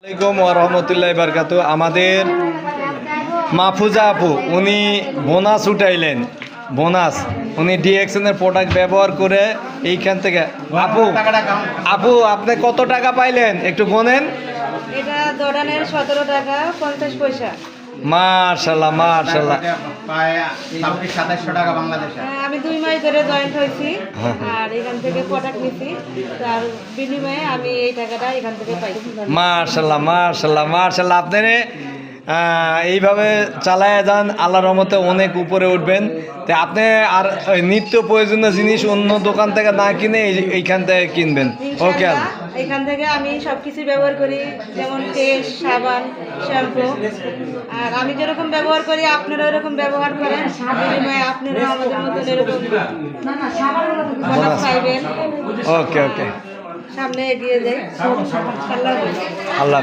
আসসালামাইকুম ওয়া রাহমাতুল্লাহি ওয়া বারাকাতুহু। আমাদের মাহফুজা আপু উনি বোনাস উঠাইলেন। বোনাস উনি ডিএক্সএনের প্রোডাক্ট ব্যবহার করে এইখান থেকে আপু আপনি কত টাকা পাইলেন একটু গোনেন। এটা দোডানের 17 টাকা 50 পয়সা। মাশাআল্লাহ মাশাআল্লাহ। প্রায় 26-2700 টাকা বাংলাদেশে। আমি 2 মাস ধরে জয়েন্ট হয়েছি আর এখান থেকে প্রোডাক্ট নিছি, তার বিনিময়ে আমি এই টাকাটা এখান থেকে পাইছি। মাশাআল্লাহ মাশাআল্লাহ মাশাআল্লাহ। আপনারা এইভাবে চালায় যান, আল্লাহর রহমতে অনেক উপরে উঠবেন। তো আপনি আর নিত্য প্রয়োজনীয় জিনিস অন্য দোকান থেকে না কিনে এইখান থেকে কিনবেন। ওকে, ইনশাআল্লাহ এখান থেকে আমি সবকিছু ব্যবহার করি, যেমন তেল, সাবান, শ্যাম্পু। আর আমি যেরকম ব্যবহার করি আপনারা এরকম ব্যবহার করেন, বিনিময়ে আপনারা আমাদের মতন এরকম প্রোডাক্ট পাইবেন। ওকে ওকে, সামনে এগিয়ে যাই। আল্লাহ হাফেজ। আল্লাহ হাফেজ।